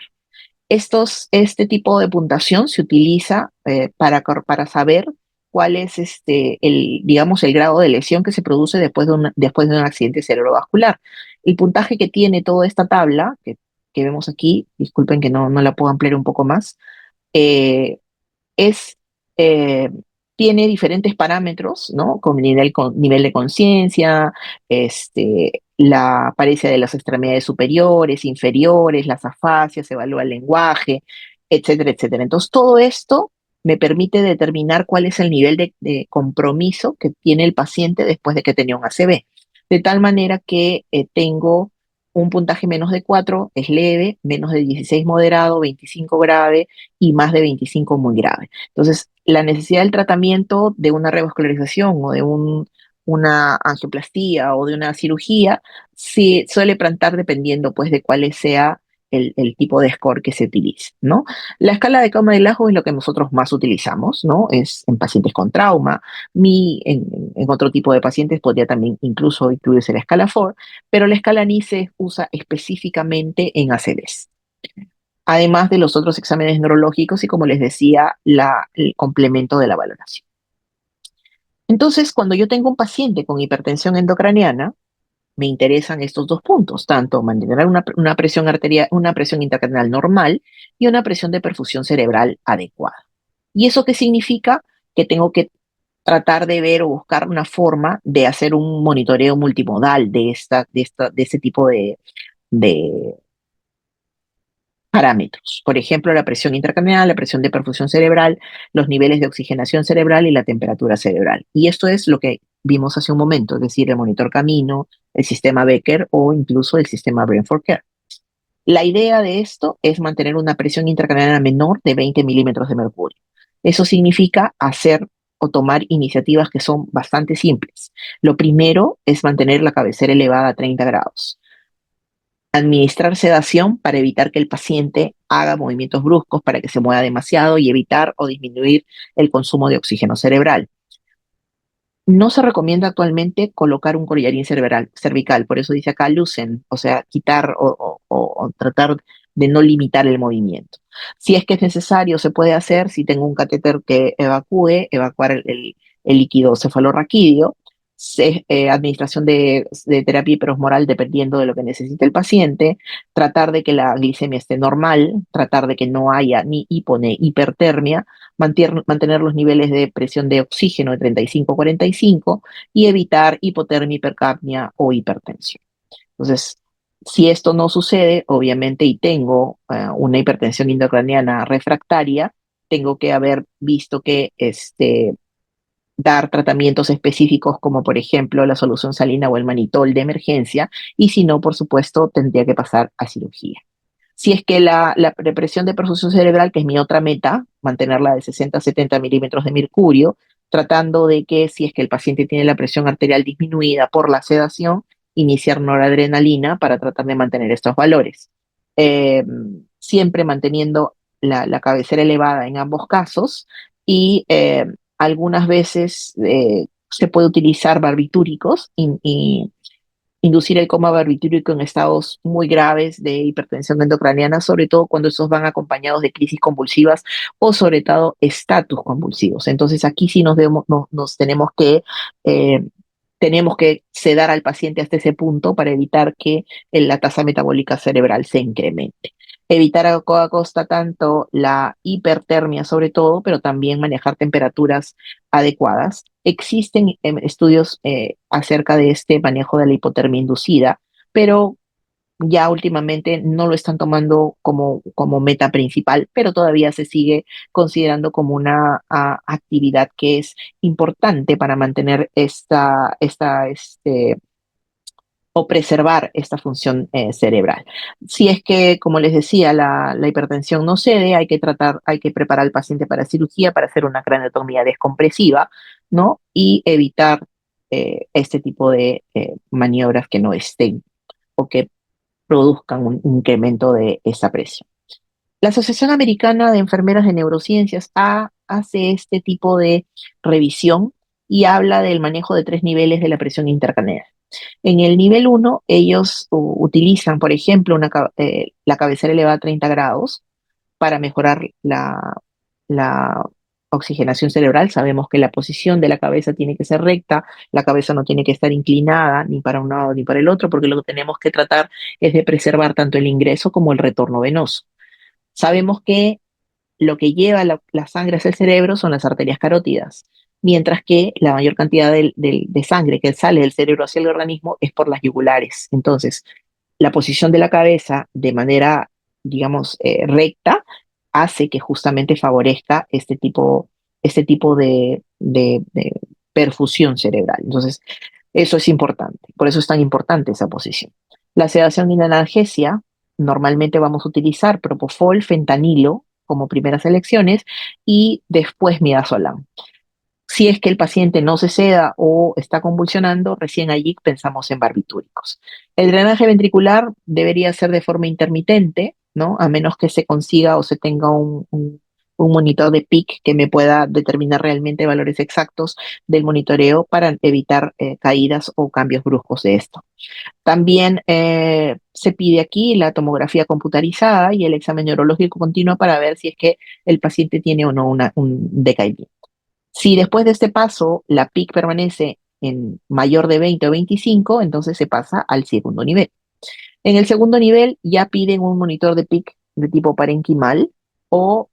Este tipo de puntuación se utiliza para saber cuál es digamos, el grado de lesión que se produce después de un accidente cerebrovascular. El puntaje que tiene toda esta tabla, que vemos aquí, disculpen que no la puedo ampliar un poco más, eh, es, eh, tiene diferentes parámetros, ¿no? Nivel de conciencia, la apariencia de las extremidades superiores, inferiores, las afasias, se evalúa el lenguaje, etcétera, etcétera. Entonces, todo esto me permite determinar cuál es el nivel de compromiso que tiene el paciente después de que tenía un ACV. De tal manera que tengo un puntaje menos de 4 es leve, menos de 16 moderado, 25 grave y más de 25 muy grave. Entonces, la necesidad del tratamiento de una revascularización o de una angioplastía o de una cirugía se suele plantear dependiendo pues de cuál sea el tipo de score que se utiliza, ¿no? La escala de Coma de Glasgow es lo que nosotros más utilizamos, ¿no? Es en pacientes con trauma. En otro tipo de pacientes podría también incluso incluirse la escala 4, pero la escala NICE se usa específicamente en ACVs. Además de los otros exámenes neurológicos y, como les decía, el complemento de la valoración. Entonces, cuando yo tengo un paciente con hipertensión endocraniana, me interesan estos dos puntos, tanto mantener una presión arterial, una presión intracraneal normal y una presión de perfusión cerebral adecuada. ¿Y eso qué significa? Que tengo que tratar de ver o buscar una forma de hacer un monitoreo multimodal de este tipo de parámetros. Por ejemplo, la presión intracraneal, la presión de perfusión cerebral, los niveles de oxigenación cerebral y la temperatura cerebral. Y esto es lo que vimos hace un momento, es decir, el monitor Camino, el sistema Becker o incluso el sistema Brain for Care. La idea de esto es mantener una presión intracraneal menor de 20 milímetros de mercurio. Eso significa hacer o tomar iniciativas que son bastante simples. Lo primero es mantener la cabecera elevada a 30 grados. Administrar sedación para evitar que el paciente haga movimientos bruscos para que se mueva demasiado y evitar o disminuir el consumo de oxígeno cerebral. No se recomienda actualmente colocar un collarín cervical, por eso dice acá loosen, o sea, quitar o tratar de no limitar el movimiento. Si es que es necesario, se puede hacer. Si tengo un catéter que evacuar el líquido cefalorraquídeo, administración de terapia hiperosmoral dependiendo de lo que necesite el paciente, tratar de que la glicemia esté normal, tratar de que no haya ni hipo ni hipertermia, mantener los niveles de presión de oxígeno de 35-45 y evitar hipotermia, hipercapnia o hipertensión. Entonces, si esto no sucede, obviamente, y tengo una hipertensión intracraniana refractaria, tengo que haber visto que dar tratamientos específicos como por ejemplo la solución salina o el manitol de emergencia, y si no, por supuesto, tendría que pasar a cirugía. Si es que la presión de perfusión cerebral, que es mi otra meta, mantenerla de 60 a 70 milímetros de mercurio, tratando de que si es que el paciente tiene la presión arterial disminuida por la sedación, iniciar noradrenalina para tratar de mantener estos valores. Eh, Siempre manteniendo la cabecera elevada en ambos casos y algunas veces se puede utilizar barbitúricos y inducir el coma barbitúrico en estados muy graves de hipertensión endocraniana, sobre todo cuando estos van acompañados de crisis convulsivas o sobre todo estatus convulsivos. Entonces aquí sí nos eh, tenemos que sedar al paciente hasta ese punto para evitar que la tasa metabólica cerebral se incremente. Evitar a toda costa tanto la hipertermia sobre todo, pero también manejar temperaturas adecuadas. Existen estudios acerca de este manejo de la hipotermia inducida, pero ya últimamente no lo están tomando como meta principal, pero todavía se sigue considerando como una actividad que es importante para mantener o preservar esta función cerebral. Si es que, como les decía, la hipertensión no cede, hay que preparar al paciente para cirugía, para hacer una craneotomía descompresiva, ¿no? Y evitar este tipo de maniobras que no estén o que produzcan un incremento de esa presión. La Asociación Americana de Enfermeras de Neurociencias hace este tipo de revisión y habla del manejo de 3 niveles de la presión intracraneal. En el nivel 1, ellos utilizan, por ejemplo, la cabecera elevada a 30 grados para mejorar la oxigenación cerebral. Sabemos que la posición de la cabeza tiene que ser recta, la cabeza no tiene que estar inclinada ni para un lado ni para el otro, porque lo que tenemos que tratar es de preservar tanto el ingreso como el retorno venoso. Sabemos que lo que lleva la sangre hacia el cerebro son las arterias carótidas, mientras que la mayor cantidad de sangre que sale del cerebro hacia el organismo es por las yugulares. Entonces, la posición de la cabeza de manera, digamos, recta hace que justamente favorezca este tipo de perfusión cerebral. Entonces, eso es importante. Por eso es tan importante esa posición. La sedación y la analgesia, normalmente vamos a utilizar propofol, fentanilo como primeras elecciones y después midazolam. Si es que el paciente no se seda o está convulsionando, recién allí pensamos en barbitúricos. El drenaje ventricular debería ser de forma intermitente, ¿no? A menos que se consiga o se tenga un monitor de PIC que me pueda determinar realmente valores exactos del monitoreo para evitar caídas o cambios bruscos de esto. También se pide aquí la tomografía computarizada y el examen neurológico continuo para ver si es que el paciente tiene o no un decaimiento. Si después de este paso la PIC permanece en mayor de 20 o 25, entonces se pasa al segundo nivel. En el segundo nivel ya piden un monitor de PIC de tipo parenquimal o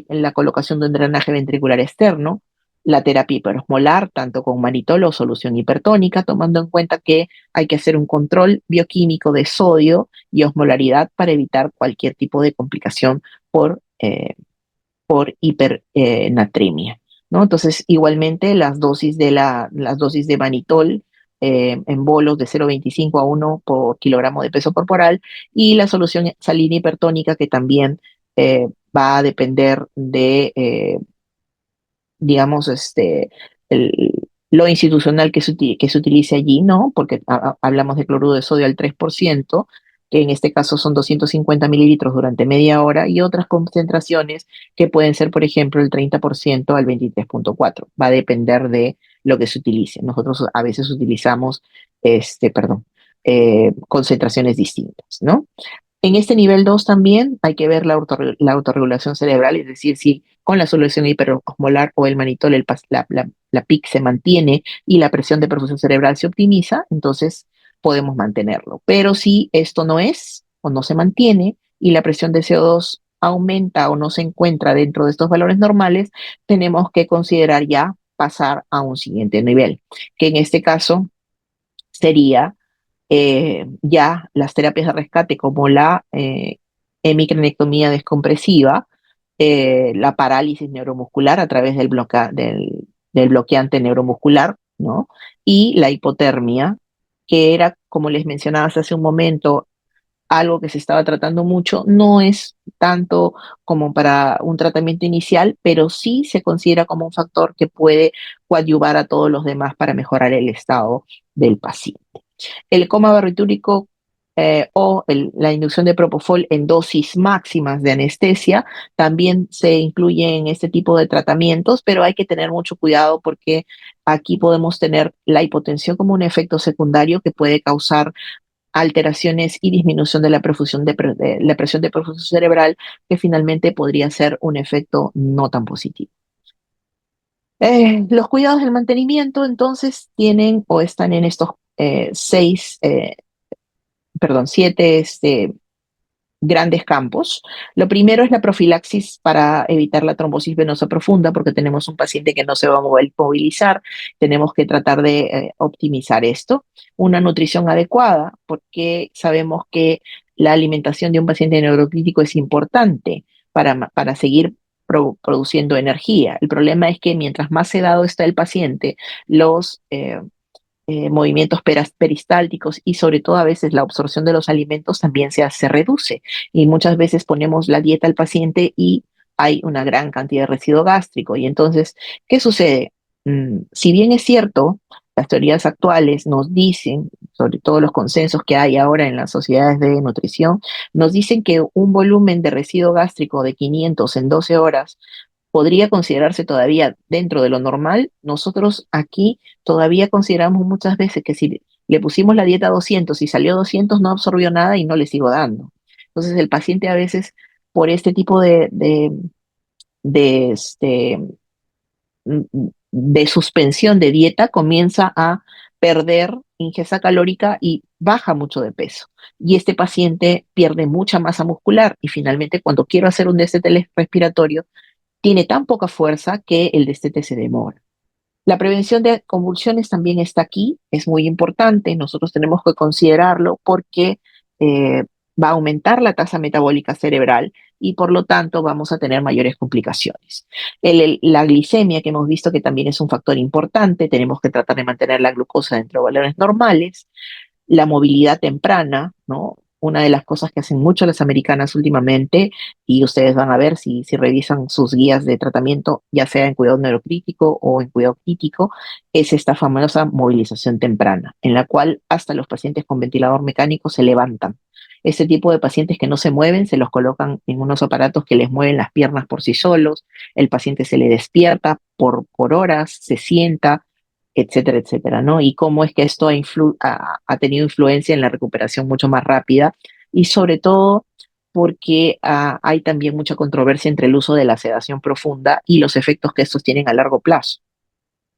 la colocación de un drenaje ventricular externo, la terapia hiperosmolar, tanto con manitol o solución hipertónica, tomando en cuenta que hay que hacer un control bioquímico de sodio y osmolaridad para evitar cualquier tipo de complicación por hipernatremia, ¿no? Entonces, igualmente las dosis de manitol en bolos de 0,25 a 1 por kilogramo de peso corporal y la solución salina hipertónica que también va a depender de digamos, lo institucional que se utilice allí, ¿no? Porque hablamos de cloruro de sodio al 3%, que en este caso son 250 mililitros durante media hora, y otras concentraciones que pueden ser, por ejemplo, el 30% al 23,4. Va a depender de lo que se utilice. Nosotros a veces utilizamos, perdón, concentraciones distintas, ¿no? En este nivel 2 también hay que ver la autorregulación cerebral, es decir, si con la solución hiperosmolar o el manitol la PIC se mantiene y la presión de perfusión cerebral se optimiza, entonces podemos mantenerlo. Pero si esto no es o no se mantiene y la presión de CO2 aumenta o no se encuentra dentro de estos valores normales, tenemos que considerar ya pasar a un siguiente nivel, que en este caso sería ya las terapias de rescate como la hemicraniectomía descompresiva, la parálisis neuromuscular a través del bloqueante neuromuscular, ¿no? Y la hipotermia, que era, como les mencionaba hace un momento, algo que se estaba tratando mucho, no es tanto como para un tratamiento inicial, pero sí se considera como un factor que puede coadyuvar a todos los demás para mejorar el estado del paciente. El coma barbitúrico la inducción de propofol en dosis máximas de anestesia también se incluye en este tipo de tratamientos, pero hay que tener mucho cuidado porque aquí podemos tener la hipotensión como un efecto secundario que puede causar alteraciones y disminución de de la presión de perfusión cerebral, que finalmente podría ser un efecto no tan positivo. Los cuidados del mantenimiento entonces tienen o están en estos siete grandes campos. Lo primero es la profilaxis para evitar la trombosis venosa profunda, porque tenemos un paciente que no se va a movilizar, tenemos que tratar de optimizar esto. Una nutrición adecuada, porque sabemos que la alimentación de un paciente neurocrítico es importante para seguir produciendo energía. El problema es que mientras más sedado está el paciente, los movimientos peristálticos y sobre todo a veces la absorción de los alimentos también se reduce y muchas veces ponemos la dieta al paciente y hay una gran cantidad de residuo gástrico y entonces, ¿qué sucede? Si bien es cierto, las teorías actuales nos dicen, sobre todo los consensos que hay ahora en las sociedades de nutrición, nos dicen que un volumen de residuo gástrico de 500 en 12 horas podría considerarse todavía dentro de lo normal. Nosotros aquí todavía consideramos muchas veces que si le pusimos la dieta 200 y salió 200 no absorbió nada y no le sigo dando. Entonces el paciente a veces por este tipo de, este, de suspensión de dieta comienza a perder ingesta calórica y baja mucho de peso. Y este paciente pierde mucha masa muscular y finalmente cuando quiero hacer un destete respiratorio tiene tan poca fuerza que el destete se demora. La prevención de convulsiones también está aquí, es muy importante, nosotros tenemos que considerarlo porque va a aumentar la tasa metabólica cerebral y por lo tanto vamos a tener mayores complicaciones. La glicemia, que hemos visto que también es un factor importante, tenemos que tratar de mantener la glucosa dentro de valores normales, la movilidad temprana, ¿no? Una de las cosas que hacen mucho las americanas últimamente, y ustedes van a ver si revisan sus guías de tratamiento, ya sea en cuidado neurocrítico o en cuidado crítico, es esta famosa movilización temprana, en la cual hasta los pacientes con ventilador mecánico se levantan. Este tipo de pacientes que no se mueven, se los colocan en unos aparatos que les mueven las piernas por sí solos, el paciente se le despierta por horas, se sienta, etcétera, etcétera, ¿no? Y cómo es que esto ha tenido influencia en la recuperación mucho más rápida y sobre todo porque hay también mucha controversia entre el uso de la sedación profunda y los efectos que estos tienen a largo plazo.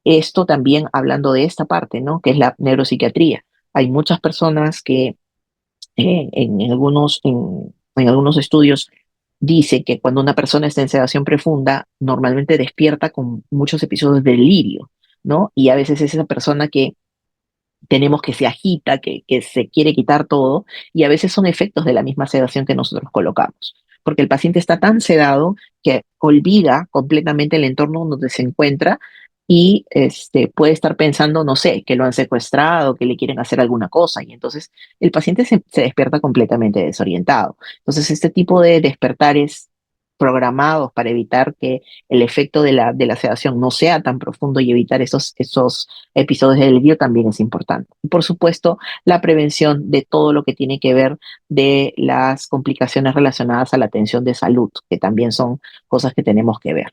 Esto también hablando de esta parte, ¿no? Que es la neuropsiquiatría. Hay muchas personas que en algunos estudios dice que cuando una persona está en sedación profunda, normalmente despierta con muchos episodios de delirio, ¿no? Y a veces es esa persona que tenemos que se agita, que se quiere quitar todo, y a veces son efectos de la misma sedación que nosotros colocamos, porque el paciente está tan sedado que olvida completamente el entorno donde se encuentra y puede estar pensando, no sé, que lo han secuestrado, que le quieren hacer alguna cosa, y entonces el paciente se despierta completamente desorientado. Entonces, este tipo de despertares programados para evitar que el efecto de la sedación no sea tan profundo y evitar esos episodios de delirio también es importante. Y por supuesto, la prevención de todo lo que tiene que ver de las complicaciones relacionadas a la atención de salud, que también son cosas que tenemos que ver.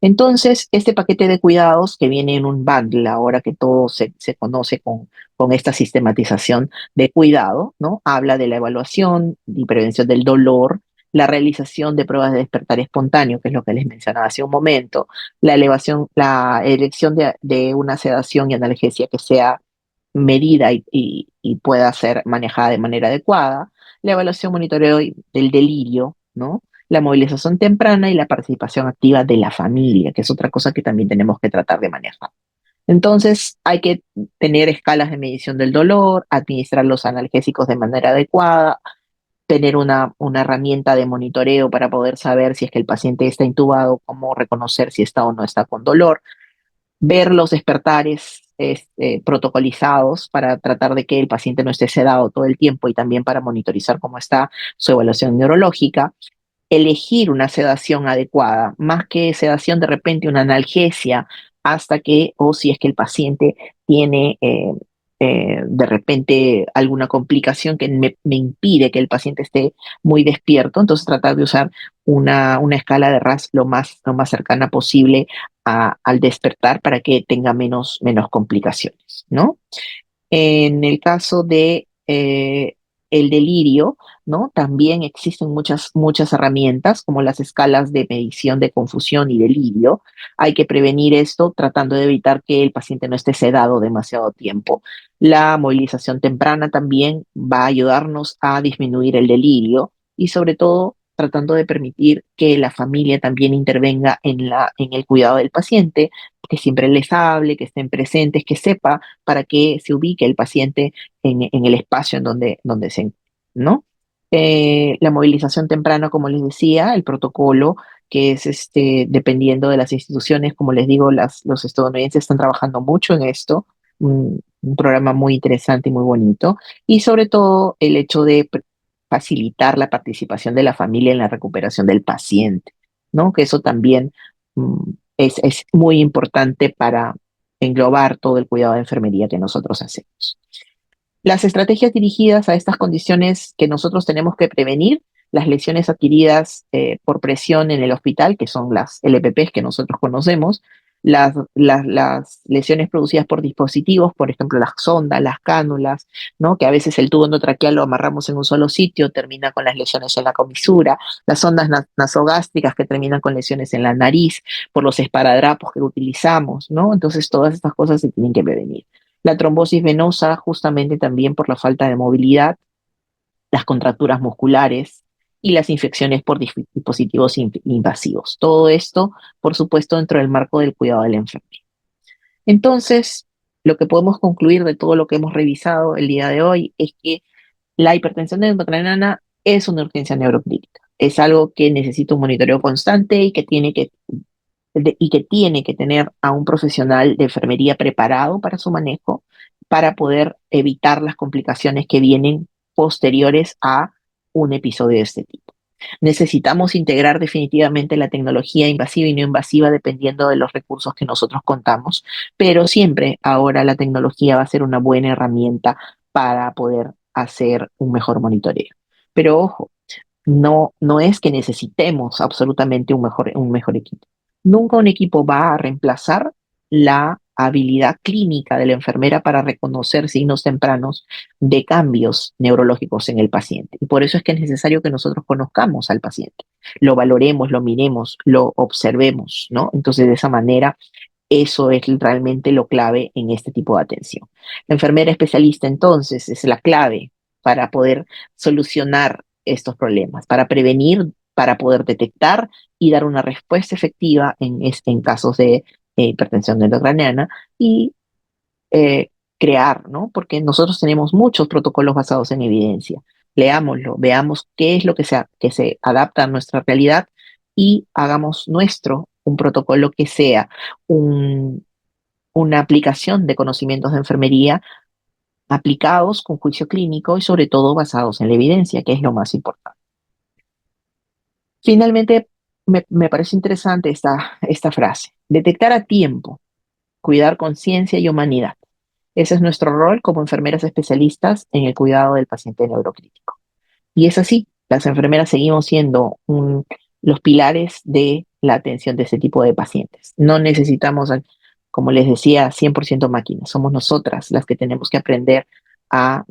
Entonces, este paquete de cuidados que viene en un bundle, ahora que todo se conoce con esta sistematización de cuidado, ¿no? Habla de la evaluación y prevención del dolor, la realización de pruebas de despertar espontáneo, que es lo que les mencionaba hace un momento, la elección de una sedación y analgesia que sea medida y pueda ser manejada de manera adecuada, la evaluación monitoreo del delirio, ¿no? La movilización temprana y la participación activa de la familia, que es otra cosa que también tenemos que tratar de manejar. Entonces, hay que tener escalas de medición del dolor, administrar los analgésicos de manera adecuada, tener una herramienta de monitoreo para poder saber si es que el paciente está intubado, cómo reconocer si está o no está con dolor, ver los despertares protocolizados para tratar de que el paciente no esté sedado todo el tiempo y también para monitorizar cómo está su evaluación neurológica, elegir una sedación adecuada, más que sedación de repente una analgesia, hasta que, o si es que el paciente tiene de repente alguna complicación que me impide que el paciente esté muy despierto, entonces tratar de usar una escala de RAS lo más cercana posible al despertar para que tenga menos complicaciones, ¿no? En el caso de el delirio, ¿no? También existen muchas herramientas como las escalas de medición de confusión y delirio. Hay que prevenir esto tratando de evitar que el paciente no esté sedado demasiado tiempo. La movilización temprana también va a ayudarnos a disminuir el delirio y sobre todo tratando de permitir que la familia también intervenga en el cuidado del paciente, que siempre les hable, que estén presentes, que sepa para que se ubique el paciente en el espacio en donde se encuentra, ¿no? La movilización temprana, como les decía, el protocolo que es dependiendo de las instituciones, como les digo, los estadounidenses están trabajando mucho en esto, un programa muy interesante y muy bonito, y sobre todo el hecho de facilitar la participación de la familia en la recuperación del paciente, ¿no? Que eso también mm, es muy importante para englobar todo el cuidado de enfermería que nosotros hacemos. Las estrategias dirigidas a estas condiciones que nosotros tenemos que prevenir, las lesiones adquiridas por presión en el hospital, que son las LPPs que nosotros conocemos, las lesiones producidas por dispositivos, por ejemplo, las sondas, las cánulas, ¿no? Que a veces el tubo endotraqueal lo amarramos en un solo sitio, termina con las lesiones en la comisura, las sondas nasogástricas que terminan con lesiones en la nariz, por los esparadrapos que utilizamos, ¿no? Entonces, todas estas cosas se tienen que prevenir. La trombosis venosa, justamente también por la falta de movilidad, las contracturas musculares y las infecciones por dispositivos invasivos. Todo esto, por supuesto, dentro del marco del cuidado del enfermo. Entonces, lo que podemos concluir de todo lo que hemos revisado el día de hoy es que la hipertensión endocrinal es una urgencia neurocrítica. Es algo que necesita un monitoreo constante y que tiene que tener a un profesional de enfermería preparado para su manejo, para poder evitar las complicaciones que vienen posteriores a un episodio de este tipo. Necesitamos integrar definitivamente la tecnología invasiva y no invasiva dependiendo de los recursos que nosotros contamos, pero siempre ahora la tecnología va a ser una buena herramienta para poder hacer un mejor monitoreo. Pero ojo, no es que necesitemos absolutamente un mejor equipo. Nunca un equipo va a reemplazar la habilidad clínica de la enfermera para reconocer signos tempranos de cambios neurológicos en el paciente. Y por eso es que es necesario que nosotros conozcamos al paciente, lo valoremos, lo miremos, lo observemos, ¿no? Entonces, de esa manera, eso es realmente lo clave en este tipo de atención. La enfermera especialista, entonces, es la clave para poder solucionar estos problemas, para prevenir, para poder detectar y dar una respuesta efectiva en casos de hipertensión endocraniana y eh, crear, ¿no? Porque nosotros tenemos muchos protocolos basados en evidencia. Leámoslo, veamos qué es lo que se adapta a nuestra realidad y hagamos nuestro un protocolo que sea un, una aplicación de conocimientos de enfermería aplicados con juicio clínico y sobre todo basados en la evidencia, que es lo más importante. Finalmente, me parece interesante esta frase. Detectar a tiempo, cuidar con ciencia y humanidad. Ese es nuestro rol como enfermeras especialistas en el cuidado del paciente neurocrítico. Y es así, las enfermeras seguimos siendo los pilares de la atención de ese tipo de pacientes. No necesitamos, como les decía, 100% máquinas. Somos nosotras las que tenemos que aprender a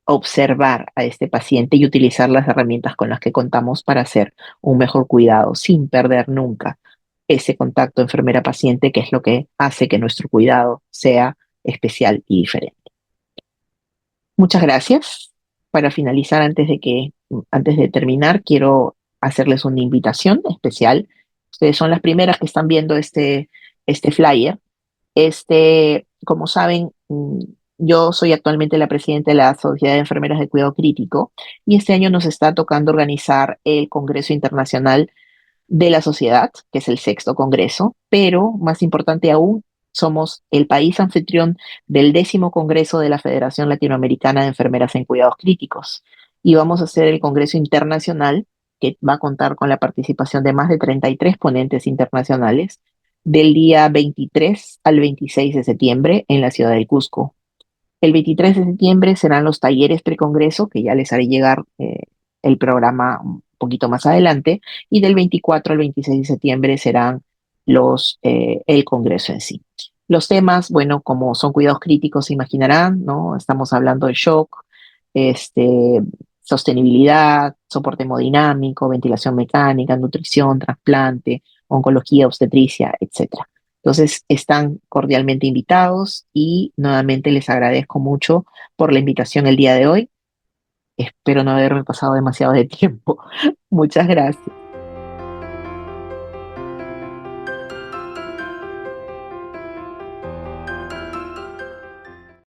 observar a este paciente y utilizar las herramientas con las que contamos para hacer un mejor cuidado sin perder nunca ese contacto enfermera-paciente, que es lo que hace que nuestro cuidado sea especial y diferente. Muchas gracias. Para finalizar, antes de terminar, quiero hacerles una invitación especial. Ustedes son las primeras que están viendo este flyer. Como saben, yo soy actualmente la presidenta de la Sociedad de Enfermeras de Cuidado Crítico y este año nos está tocando organizar el Congreso Internacional de la Sociedad, que es el sexto congreso, pero más importante aún, somos el país anfitrión del 10º Congreso de la Federación Latinoamericana de Enfermeras en Cuidados Críticos. Y vamos a hacer el Congreso Internacional, que va a contar con la participación de más de 33 ponentes internacionales, del día 23 al 26 de septiembre en la ciudad del Cusco. El 23 de septiembre serán los talleres precongreso, que ya les haré llegar el programa un poquito más adelante, y del 24 al 26 de septiembre serán el congreso en sí. Los temas, bueno, como son cuidados críticos, se imaginarán, ¿no? Estamos hablando de shock, este, sostenibilidad, soporte hemodinámico, ventilación mecánica, nutrición, trasplante, oncología, obstetricia, etcétera. Entonces, están cordialmente invitados y nuevamente les agradezco mucho por la invitación el día de hoy. Espero no haberme pasado demasiado de tiempo. Muchas gracias.